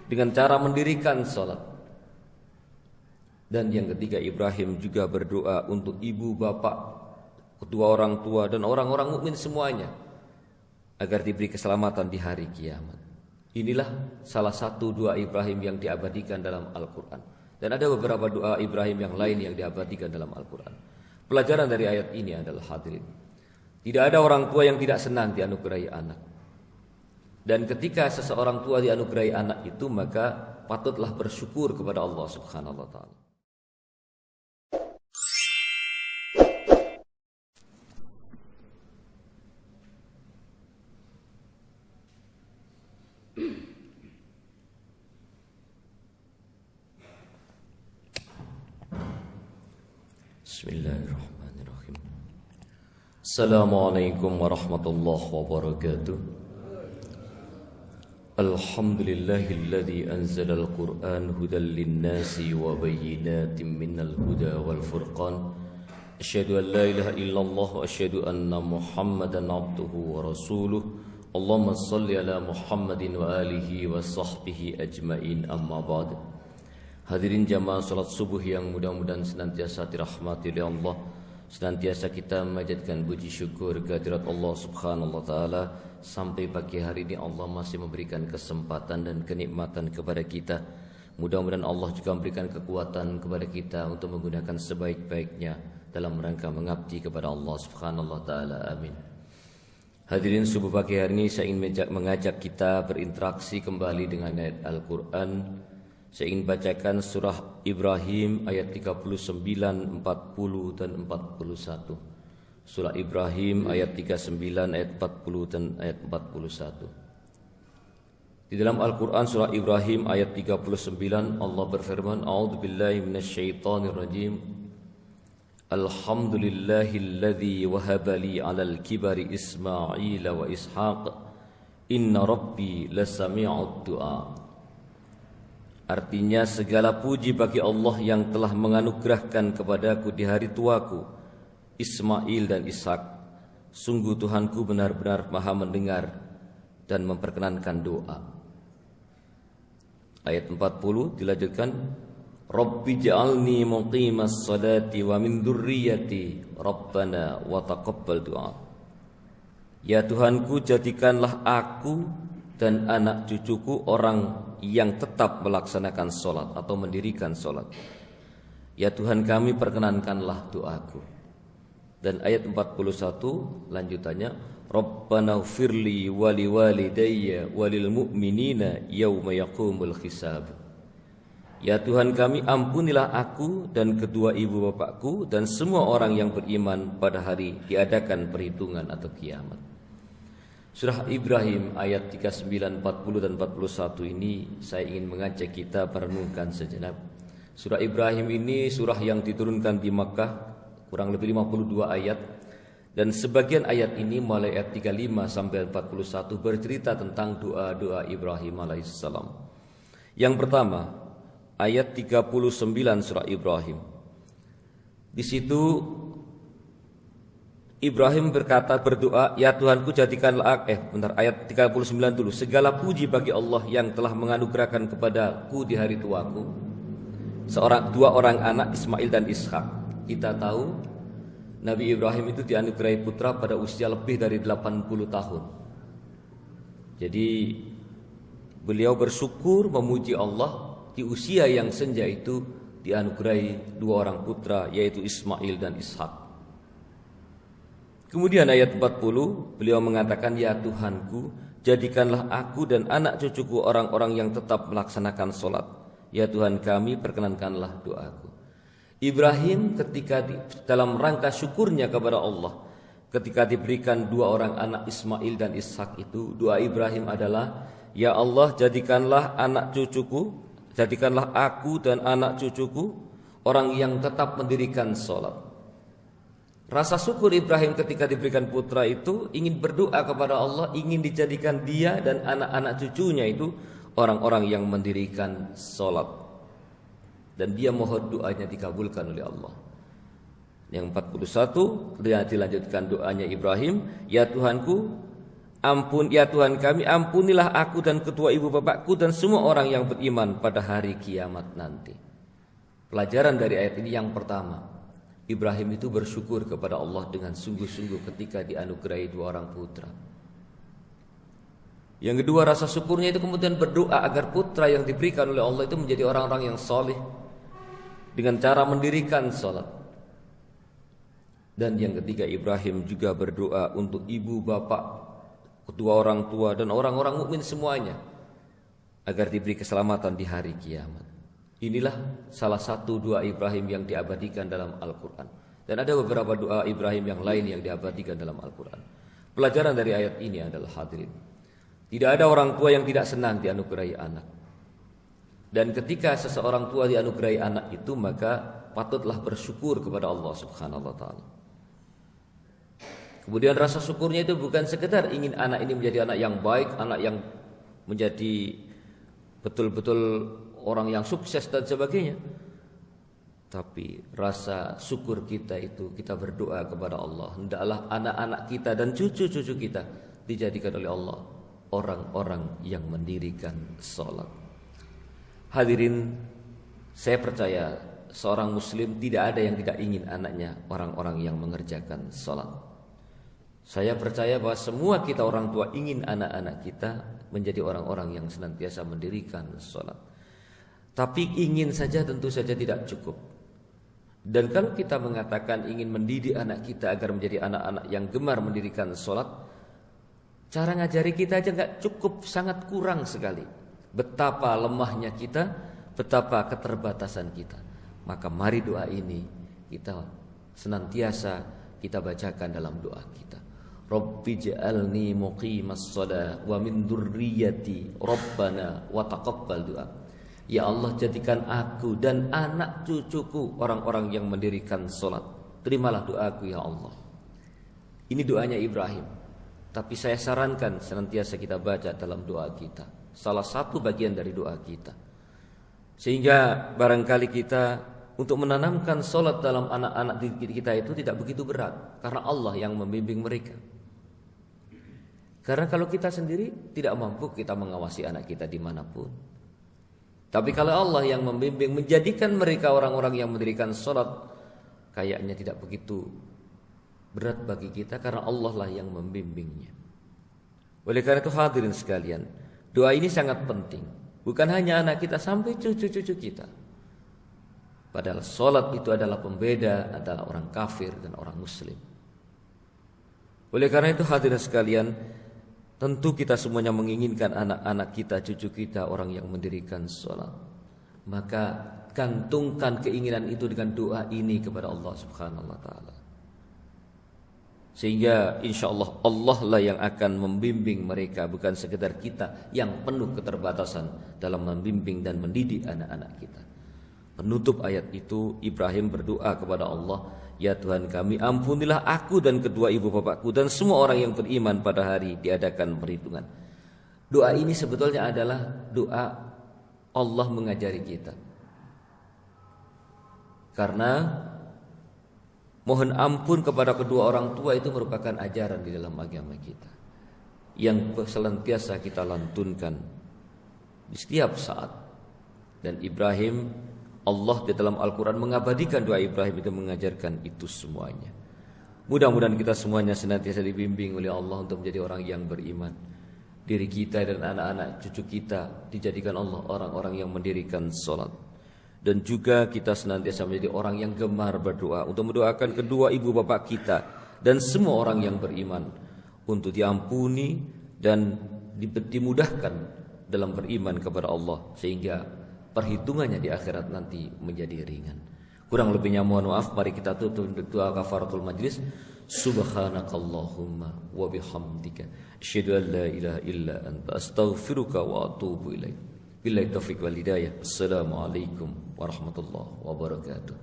dengan cara mendirikan salat. Dan yang ketiga, Ibrahim juga berdoa untuk ibu, bapak, kedua orang tua dan orang-orang mukmin semuanya agar diberi keselamatan di hari kiamat. Inilah salah satu doa Ibrahim yang diabadikan dalam Al-Quran. Dan ada beberapa doa Ibrahim yang lain yang diabadikan dalam Al-Quran. Pelajaran dari ayat ini adalah, hadirin, tidak ada orang tua yang tidak senang dianugerahi anak. Dan ketika seseorang tua dianugerahi anak itu, maka patutlah bersyukur kepada Allah Subhanahu wa taala. Bismillahirrahmanirrahim. Assalamualaikum warahmatullahi wabarakatuh. Alhamdulillahilladzi anzala al-Qur'an hudan lin-nasi wa bayyinatin minal huda wal furqan. Asyhadu an la ilaha illallah wa asyhadu anna Muhammadan abduhu wa rasuluh. Allahumma shalli ala Muhammadin wa alihi wa sahbihi ajmain, amma ba'd. Hadirin jamaah salat subuh yang mudah-mudahan senantiasa dirahmati oleh Allah, senantiasa kita memanjatkan puji syukur kehadirat Allah Subhanahu wa taala. Sampai pagi hari ini Allah masih memberikan kesempatan dan kenikmatan kepada kita. Mudah-mudahan Allah juga memberikan kekuatan kepada kita untuk menggunakan sebaik-baiknya dalam rangka mengabdi kepada Allah Subhanahu wa taala. Amin. Hadirin, subuh pagi hari ini saya ingin mengajak kita berinteraksi kembali dengan ayat Al-Quran. Saya ingin bacakan surah Ibrahim ayat 39, 40 dan 41. Surah Ibrahim ayat 39, ayat 40 dan ayat 41. Di dalam Al-Quran surah Ibrahim ayat 39 Allah berfirman, A'udzubillahi minasyaitonirrajim. Alhamdulillahilladzi wahabali 'alal kibari Ismaila wa Ishaq. Inna rabbi lasami'ud du'a. Artinya, segala puji bagi Allah yang telah menganugerahkan kepadaku di hari tuaku Ismail dan Ishak. Sungguh Tuhanku benar-benar maha mendengar dan memperkenankan doa. Ayat 40 dilanjutkan, Rabbi ja'alni muqimas salati wa min dzurriyyati Rabbana wa taqabbal du'a. Ya Tuhanku, jadikanlah aku dan anak cucuku orang yang tetap melaksanakan solat atau mendirikan solat. Ya Tuhan kami, perkenankanlah doaku. Dan ayat 41 lanjutannya, Rabbana ghfirli wali walidayya walil mu'minina yawma yaqumul hisab. Ya Tuhan kami, ampunilah aku dan kedua ibu bapakku dan semua orang yang beriman pada hari diadakan perhitungan atau kiamat. Surah Ibrahim ayat 39, 40 dan 41 ini saya ingin mengajak kita merenungkan sejenak. Surah Ibrahim ini surah yang diturunkan di Makkah, kurang lebih 52 ayat. Dan sebagian ayat ini mulai ayat 35 sampai 41 bercerita tentang doa-doa Ibrahim alaihissalam. Yang pertama, ayat 39 surah Ibrahim. Di situ Ibrahim berdoa, ya Tuhanku jadikanlah ayat 39 dulu. Segala puji bagi Allah yang telah menganugerahkan kepadaku di hari tuaku dua orang anak, Ismail dan Ishak. Kita tahu Nabi Ibrahim itu dianugerahi putra pada usia lebih dari 80 tahun. Jadi beliau bersyukur memuji Allah di usia yang senja itu dianugerahi dua orang putra, yaitu Ismail dan Ishak. Kemudian ayat 40 beliau mengatakan, ya Tuhanku, jadikanlah aku dan anak cucuku orang-orang yang tetap melaksanakan solat. Ya Tuhan kami, perkenankanlah doaku. Ibrahim ketika dalam rangka syukurnya kepada Allah, ketika diberikan dua orang anak Ismail dan Ishak itu, doa Ibrahim adalah, ya Allah, jadikanlah aku dan anak cucuku orang yang tetap mendirikan solat. Rasa syukur Ibrahim ketika diberikan putra itu, ingin berdoa kepada Allah, ingin dijadikan dia dan anak-anak cucunya itu orang-orang yang mendirikan sholat. Dan dia mohon doanya dikabulkan oleh Allah. Yang 41 dilanjutkan doanya Ibrahim, ya Tuhanku, ampun ya Tuhan kami, ampunilah aku dan kedua ibu bapakku dan semua orang yang beriman pada hari kiamat nanti. Pelajaran dari ayat ini yang pertama, Ibrahim itu bersyukur kepada Allah dengan sungguh-sungguh ketika dianugerahi 2 orang putra. Yang kedua, rasa syukurnya itu kemudian berdoa agar putra yang diberikan oleh Allah itu menjadi orang-orang yang saleh dengan cara mendirikan salat. Dan yang ketiga, Ibrahim juga berdoa untuk ibu bapak, kedua orang tua dan orang-orang mukmin semuanya agar diberi keselamatan di hari kiamat. Inilah salah satu doa Ibrahim yang diabadikan dalam Al-Quran. Dan ada beberapa doa Ibrahim yang lain yang diabadikan dalam Al-Quran. Pelajaran dari ayat ini adalah hadirin, tidak ada orang tua yang tidak senang dianugerahi anak. Dan ketika seseorang tua dianugerahi anak itu, maka patutlah bersyukur kepada Allah Subhanahu wa taala. Kemudian rasa syukurnya itu bukan sekedar ingin anak ini menjadi anak yang baik, anak yang menjadi betul-betul orang yang sukses dan sebagainya. Tapi rasa syukur kita itu kita berdoa kepada Allah, hendaklah anak-anak kita dan cucu-cucu kita dijadikan oleh Allah orang-orang yang mendirikan salat. Hadirin, saya percaya seorang muslim tidak ada yang tidak ingin anaknya orang-orang yang mengerjakan salat. Saya percaya bahwa semua kita orang tua ingin anak-anak kita menjadi orang-orang yang senantiasa mendirikan salat. Tapi ingin saja tentu saja tidak cukup. Dan kalau kita mengatakan ingin mendidik anak kita agar menjadi anak-anak yang gemar mendirikan salat, cara ngajari kita aja gak cukup, sangat kurang sekali. Betapa lemahnya kita, betapa keterbatasan kita. Maka mari doa ini kita senantiasa kita bacakan dalam doa kita. Rabbi ja'alni muqimas shalah wa min dzurriyyati rabbana wa taqabbal du'a. Ya Allah, jadikan aku dan anak cucuku orang-orang yang mendirikan salat. Terimalah doaku ya Allah. Ini doanya Ibrahim. Tapi saya sarankan senantiasa kita baca dalam doa kita. Salah satu bagian dari doa kita. Sehingga barangkali kita untuk menanamkan salat dalam anak-anak kita itu tidak begitu berat. Karena Allah yang membimbing mereka. Karena kalau kita sendiri tidak mampu kita mengawasi anak kita dimanapun. Tapi kalau Allah yang membimbing, menjadikan mereka orang-orang yang mendirikan salat, kayaknya tidak begitu berat bagi kita karena Allah lah yang membimbingnya. Oleh karena itu hadirin sekalian, doa ini sangat penting. Bukan hanya anak kita, sampai cucu-cucu kita. Padahal salat itu adalah pembeda antara orang kafir dan orang muslim. Oleh karena itu hadirin sekalian, tentu kita semuanya menginginkan anak-anak kita, cucu kita orang yang mendirikan salat. Maka gantungkan keinginan itu dengan doa ini kepada Allah Subhanahu wa taala. Sehingga insyaallah Allah lah yang akan membimbing mereka, bukan sekedar kita yang penuh keterbatasan dalam membimbing dan mendidik anak-anak kita. Penutup ayat itu Ibrahim berdoa kepada Allah, ya Tuhan kami, ampunilah aku dan kedua ibu bapakku dan semua orang yang beriman pada hari diadakan perhitungan. Doa ini sebetulnya adalah doa Allah mengajari kita. Karena mohon ampun kepada kedua orang tua itu merupakan ajaran di dalam agama kita, yang senantiasa kita lantunkan di setiap saat. Dan Ibrahim, Allah di dalam Al-Quran mengabadikan doa Ibrahim itu mengajarkan itu semuanya. Mudah-mudahan kita semuanya senantiasa dibimbing oleh Allah untuk menjadi orang yang beriman. Diri kita dan anak-anak cucu kita dijadikan Allah orang-orang yang mendirikan salat. Dan juga kita senantiasa menjadi orang yang gemar berdoa untuk mendoakan kedua ibu bapak kita dan semua orang yang beriman untuk diampuni dan dimudahkan dalam beriman kepada Allah, sehingga perhitungannya di akhirat nanti menjadi ringan. Kurang lebihnya mohon maaf. Mari kita tutup doa kafaratul majlis. Subhanakallahumma wa bihamdika asyhadu an la ilaha illa anta astaghfiruka wa atubu ilaik. Billahi taufiq wal hidayah. Assalamualaikum warahmatullahi wabarakatuh.